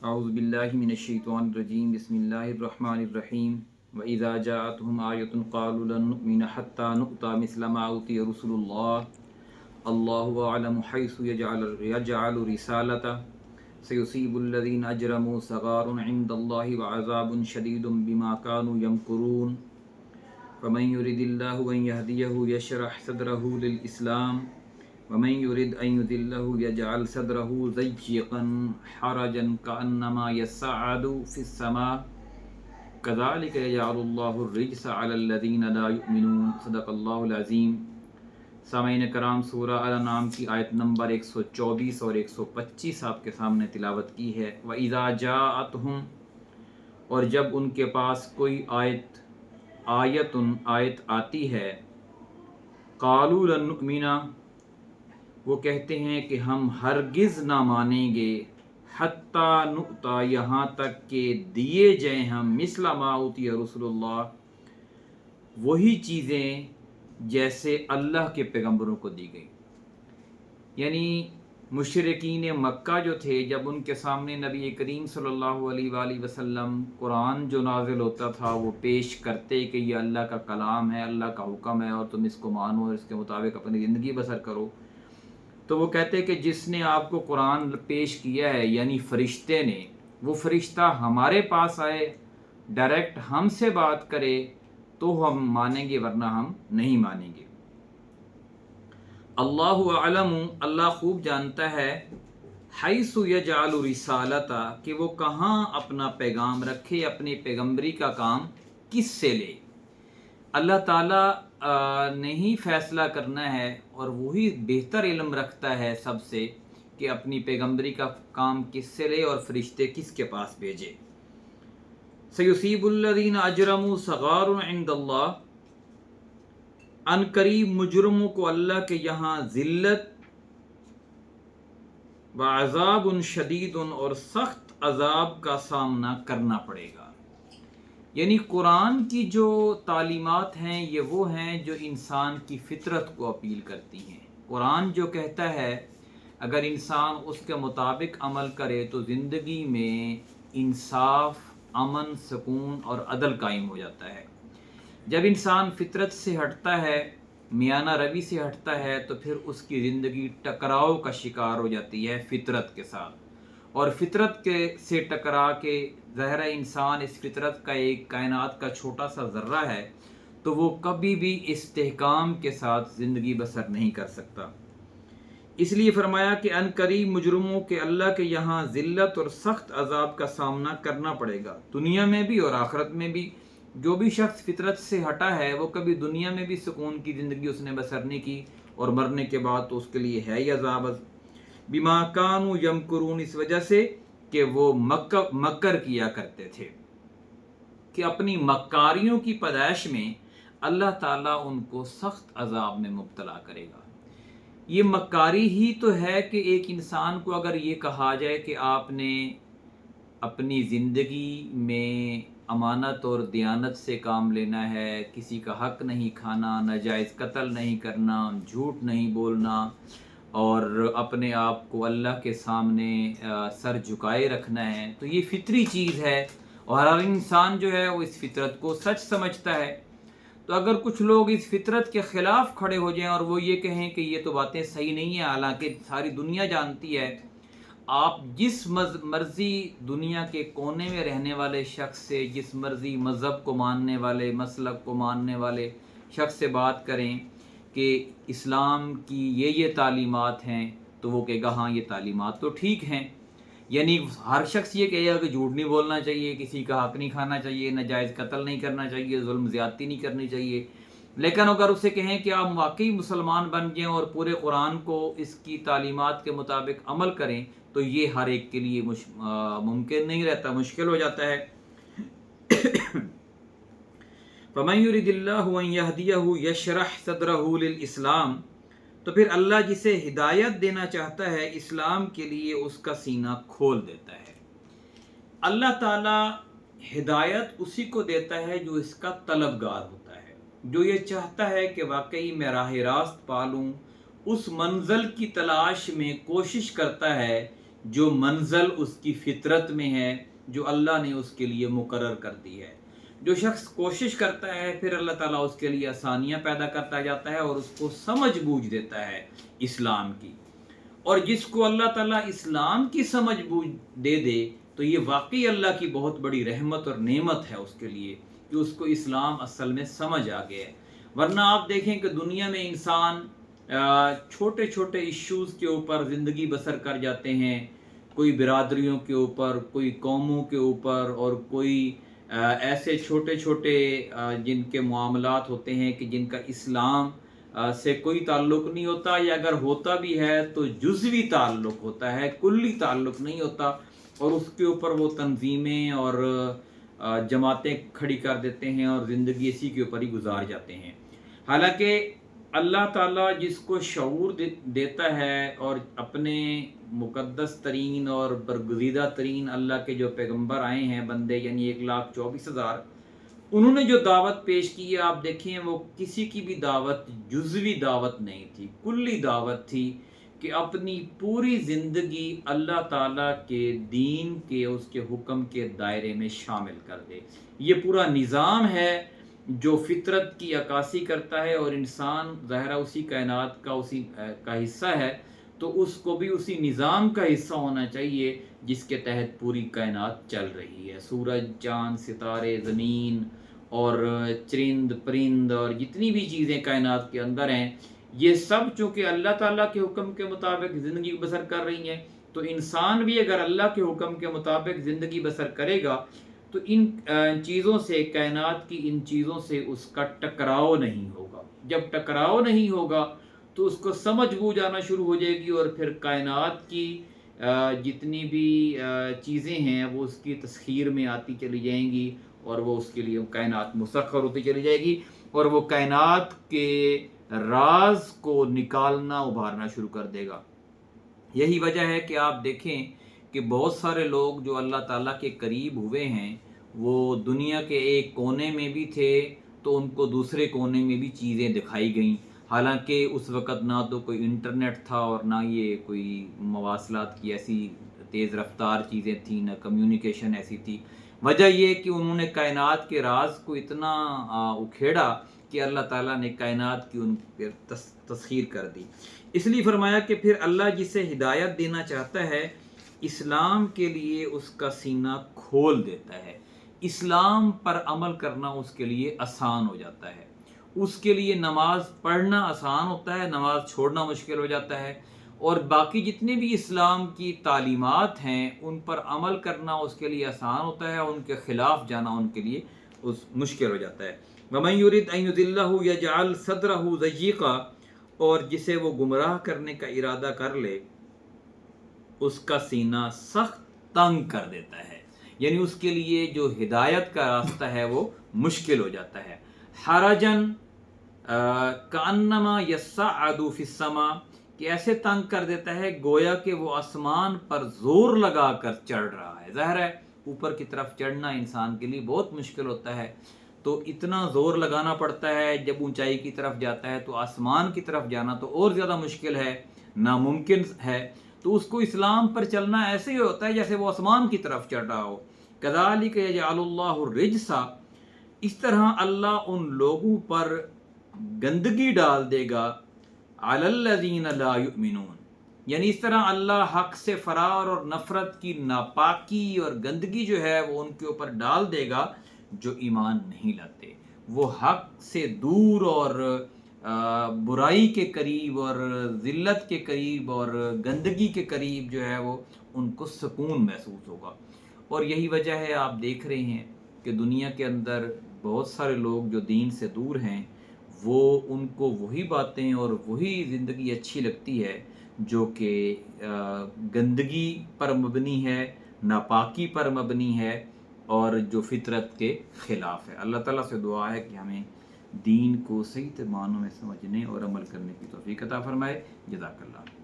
اعوذ باللہ من الشیطان الرجیم بسم اللہ الرحمن الرحیم وَإِذَا جَاءَتْهُمْ آیَةٌ قَالُوا لَن نُؤْمِنَ حَتَّى نُؤْتَىٰ مِثْلَ مَا أُوتِیَ رُسُلُ اللَّهِ اللَّهُ أَعْلَمُ حَيْثُ يَجْعَلُ رِسَالَتَهُ سَيُصِيبُ الَّذِينَ أَجْرَمُوا صَغَارٌ عِندَ اللَّهِ وَعَذَابٌ شَدِيدٌ بِمَا كَانُوا يَمْكُرُونَ فَمَن يُرِدِ اللَّهُ أَن يَهْدِيَهُ يَشْرَحْ صَدْرَهُ لِلْإِسْلَامِ وَمَن يُرِدْ أَن يُضِلَّهُ يَجْعَلْ صَدْرَهُ ضَيِّقًا حَرَجًا كَأَنَّمَا يَصَّعَّدُ فِي السَّمَاءِ كَذَلِكَ يَجْعَلُ اللَّهُ الرِّجْسَ عَلَى الَّذِينَ لَا يُؤْمِنُونَ صدق اللہ العظیم۔ سامعین کرام، سورہ الانعام کی آیت نمبر 124 اور 125 آپ کے سامنے تلاوت کی ہے۔ وَإِذَا جَاءَتْهُمْ، اور جب ان کے پاس کوئی آیت آتی ہے، قَالُوا لَن نُؤْمِنَ، وہ کہتے ہیں کہ ہم ہرگز نہ مانیں گے، حتیٰ نؤتیٰ، یہاں تک کہ دیے جائیں ہم، مثل ما اوتی رسول اللہ، وہی چیزیں جیسے اللہ کے پیغمبروں کو دی گئی۔ یعنی مشرکین مکہ جو تھے، جب ان کے سامنے نبی کریم صلی اللہ علیہ وآلہ وسلم قرآن جو نازل ہوتا تھا وہ پیش کرتے کہ یہ اللہ کا کلام ہے، اللہ کا حکم ہے اور تم اس کو مانو اور اس کے مطابق اپنی زندگی بسر کرو، تو وہ کہتے کہ جس نے آپ کو قرآن پیش کیا ہے، یعنی فرشتے نے، وہ فرشتہ ہمارے پاس آئے، ڈائریکٹ ہم سے بات کرے تو ہم مانیں گے، ورنہ ہم نہیں مانیں گے۔ اللہ اعلم، اللہ خوب جانتا ہے، حیث یجعل رسالتہ، کہ وہ کہاں اپنا پیغام رکھے، اپنی پیغمبری کا کام کس سے لے۔ اللہ تعالیٰ نے ہی فیصلہ کرنا ہے، اور وہی بہتر علم رکھتا ہے سب سے کہ اپنی پیغمبری کا کام کس سے لے اور فرشتے کس کے پاس بھیجے۔ سیصیب الذین اجرموا صغار عند اللہ، ان قریب مجرموں کو اللہ کے یہاں ذلت وعذاب شدید، اور سخت عذاب کا سامنا کرنا پڑے گا۔ یعنی قرآن کی جو تعلیمات ہیں یہ وہ ہیں جو انسان کی فطرت کو اپیل کرتی ہیں۔ قرآن جو کہتا ہے، اگر انسان اس کے مطابق عمل کرے تو زندگی میں انصاف، امن، سکون اور عدل قائم ہو جاتا ہے۔ جب انسان فطرت سے ہٹتا ہے، میانہ روی سے ہٹتا ہے، تو پھر اس کی زندگی ٹکراؤ کا شکار ہو جاتی ہے فطرت کے ساتھ، اور فطرت سے ٹکرا کے ظاہر انسان اس فطرت کا ایک کائنات کا چھوٹا سا ذرہ ہے، تو وہ کبھی بھی استحکام کے ساتھ زندگی بسر نہیں کر سکتا۔ اس لیے فرمایا کہ ان قریب مجرموں کے اللہ کے یہاں ذلت اور سخت عذاب کا سامنا کرنا پڑے گا، دنیا میں بھی اور آخرت میں بھی۔ جو بھی شخص فطرت سے ہٹا ہے وہ کبھی دنیا میں بھی سکون کی زندگی اس نے بسر نہیں کی، اور مرنے کے بعد تو اس کے لیے ہے ہی عذاب۔ بما کانوا یمکرون، اس وجہ سے کہ وہ مکر کیا کرتے تھے، کہ اپنی مکاریوں کی پیدائش میں اللہ تعالیٰ ان کو سخت عذاب میں مبتلا کرے گا۔ یہ مکاری ہی تو ہے کہ ایک انسان کو اگر یہ کہا جائے کہ آپ نے اپنی زندگی میں امانت اور دیانت سے کام لینا ہے، کسی کا حق نہیں کھانا، ناجائز قتل نہیں کرنا، جھوٹ نہیں بولنا، اور اپنے آپ کو اللہ کے سامنے سر جھکائے رکھنا ہے، تو یہ فطری چیز ہے، اور ہر انسان جو ہے وہ اس فطرت کو سچ سمجھتا ہے۔ تو اگر کچھ لوگ اس فطرت کے خلاف کھڑے ہو جائیں اور وہ یہ کہیں کہ یہ تو باتیں صحیح نہیں ہیں، حالانکہ ساری دنیا جانتی ہے، آپ جس مرضی دنیا کے کونے میں رہنے والے شخص سے، جس مرضی مذہب کو ماننے والے، مسلک کو ماننے والے شخص سے بات کریں کہ اسلام کی یہ تعلیمات ہیں، تو وہ کہے گا ہاں یہ تعلیمات تو ٹھیک ہیں۔ یعنی ہر شخص یہ کہے گا کہ جھوٹ نہیں بولنا چاہیے، کسی کا حق نہیں کھانا چاہیے، ناجائز قتل نہیں کرنا چاہیے، ظلم زیادتی نہیں کرنی چاہیے۔ لیکن اگر اسے کہیں کہ آپ واقعی مسلمان بن جائیں اور پورے قرآن کو، اس کی تعلیمات کے مطابق عمل کریں، تو یہ ہر ایک کے لیے ممکن نہیں رہتا، مشکل ہو جاتا ہے۔ فَمَن يُرِدِ اللَّهُ أَن يَهْدِيَهُ يَشْرَحْ صَدْرَهُ لِلْإِسْلَامِ، تو پھر اللہ جسے ہدایت دینا چاہتا ہے اسلام کے لیے، اس کا سینہ کھول دیتا ہے۔ اللہ تعالیٰ ہدایت اسی کو دیتا ہے جو اس کا طلبگار ہوتا ہے، جو یہ چاہتا ہے کہ واقعی میں راہ راست پالوں، اس منزل کی تلاش میں کوشش کرتا ہے جو منزل اس کی فطرت میں ہے، جو اللہ نے اس کے لیے مقرر کر دی ہے۔ جو شخص کوشش کرتا ہے پھر اللہ تعالیٰ اس کے لیے آسانیاں پیدا کرتا جاتا ہے اور اس کو سمجھ بوجھ دیتا ہے اسلام کی۔ اور جس کو اللہ تعالیٰ اسلام کی سمجھ بوجھ دے دے تو یہ واقعی اللہ کی بہت بڑی رحمت اور نعمت ہے اس کے لیے کہ اس کو اسلام اصل میں سمجھ آ گیا ہے۔ ورنہ آپ دیکھیں کہ دنیا میں انسان چھوٹے چھوٹے ایشوز کے اوپر زندگی بسر کر جاتے ہیں، کوئی برادریوں کے اوپر، کوئی قوموں کے اوپر، اور کوئی ایسے چھوٹے چھوٹے جن کے معاملات ہوتے ہیں کہ جن کا اسلام سے کوئی تعلق نہیں ہوتا، یا اگر ہوتا بھی ہے تو جزوی تعلق ہوتا ہے، کلی تعلق نہیں ہوتا، اور اس کے اوپر وہ تنظیمیں اور جماعتیں کھڑی کر دیتے ہیں اور زندگی اسی کے اوپر ہی گزار جاتے ہیں۔ حالانکہ اللہ تعالیٰ جس کو شعور دیتا ہے، اور اپنے مقدس ترین اور برگزیدہ ترین اللہ کے جو پیغمبر آئے ہیں بندے، یعنی 1,24,000، انہوں نے جو دعوت پیش کی ہے آپ دیکھیں وہ کسی کی بھی دعوت جزوی دعوت نہیں تھی، کلی دعوت تھی کہ اپنی پوری زندگی اللہ تعالیٰ کے دین کے، اس کے حکم کے دائرے میں شامل کر دے۔ یہ پورا نظام ہے جو فطرت کی عکاسی کرتا ہے، اور انسان ظاہرہ اسی کائنات کا حصہ ہے، تو اس کو بھی اسی نظام کا حصہ ہونا چاہیے جس کے تحت پوری کائنات چل رہی ہے۔ سورج، چاند، ستارے، زمین اور چرند پرند اور جتنی بھی چیزیں کائنات کے اندر ہیں، یہ سب چونکہ اللہ تعالیٰ کے حکم کے مطابق زندگی بسر کر رہی ہیں، تو انسان بھی اگر اللہ کے حکم کے مطابق زندگی بسر کرے گا تو ان چیزوں سے، کائنات کی ان چیزوں سے اس کا ٹکراؤ نہیں ہوگا۔ جب ٹکراؤ نہیں ہوگا تو اس کو سمجھ بوجھ آنا شروع ہو جائے گی، اور پھر کائنات کی جتنی بھی چیزیں ہیں وہ اس کی تسخیر میں آتی چلی جائیں گی، اور وہ اس کے لیے کائنات مسخر ہوتی چلی جائے گی، اور وہ کائنات کے راز کو نکالنا، ابھارنا شروع کر دے گا۔ یہی وجہ ہے کہ آپ دیکھیں کہ بہت سارے لوگ جو اللہ تعالیٰ کے قریب ہوئے ہیں، وہ دنیا کے ایک کونے میں بھی تھے تو ان کو دوسرے کونے میں بھی چیزیں دکھائی گئیں، حالانکہ اس وقت نہ تو کوئی انٹرنیٹ تھا اور نہ یہ کوئی مواصلات کی ایسی تیز رفتار چیزیں تھیں، نہ کمیونیکیشن ایسی تھی۔ وجہ یہ کہ انہوں نے کائنات کے راز کو اتنا اکھیڑا کہ اللہ تعالیٰ نے کائنات کی ان پر تسخیر کر دی۔ اس لیے فرمایا کہ پھر اللہ جسے ہدایت دینا چاہتا ہے اسلام کے لیے اس کا سینہ کھول دیتا ہے، اسلام پر عمل کرنا اس کے لیے آسان ہو جاتا ہے، اس کے لیے نماز پڑھنا آسان ہوتا ہے، نماز چھوڑنا مشکل ہو جاتا ہے، اور باقی جتنے بھی اسلام کی تعلیمات ہیں ان پر عمل کرنا اس کے لیے آسان ہوتا ہے، ان کے خلاف جانا ان کے لیے مشکل ہو جاتا ہے۔ وَمَن يُرِدْ أَن يُضِلَّهُ يَجْعَلْ صَدْرَهُ ضَيِّقًا، اور جسے وہ گمراہ کرنے کا ارادہ کر لے اس کا سینہ سخت تنگ کر دیتا ہے، یعنی اس کے لیے جو ہدایت کا راستہ ہے وہ مشکل ہو جاتا ہے۔ حرجن کأنما یصعد فی السماء، کہ ایسے تنگ کر دیتا ہے گویا کہ وہ آسمان پر زور لگا کر چڑھ رہا ہے۔ ظاہر ہے اوپر کی طرف چڑھنا انسان کے لیے بہت مشکل ہوتا ہے، تو اتنا زور لگانا پڑتا ہے، جب اونچائی کی طرف جاتا ہے تو آسمان کی طرف جانا تو اور زیادہ مشکل ہے، ناممکن ہے، تو اس کو اسلام پر چلنا ایسے ہی ہوتا ہے جیسے وہ آسمان کی طرف چڑھ رہا ہو۔ کذالک یجعل اللہ الرجس، اس طرح اللہ ان لوگوں پر گندگی ڈال دے گا، علی الذین لا یؤمنون، یعنی اس طرح اللہ حق سے فرار اور نفرت کی ناپاکی اور گندگی جو ہے وہ ان کے اوپر ڈال دے گا جو ایمان نہیں لاتے، وہ حق سے دور اور برائی کے قریب اور ذلت کے قریب اور گندگی کے قریب جو ہے وہ ان کو سکون محسوس ہوگا۔ اور یہی وجہ ہے آپ دیکھ رہے ہیں کہ دنیا کے اندر بہت سارے لوگ جو دین سے دور ہیں وہ ان کو وہی باتیں اور وہی زندگی اچھی لگتی ہے جو کہ گندگی پر مبنی ہے، ناپاکی پر مبنی ہے، اور جو فطرت کے خلاف ہے۔ اللہ تعالیٰ سے دعا ہے کہ ہمیں دین کو صحیح معنوں میں سمجھنے اور عمل کرنے کی توفیق عطا فرمائے۔ جزاک اللہ۔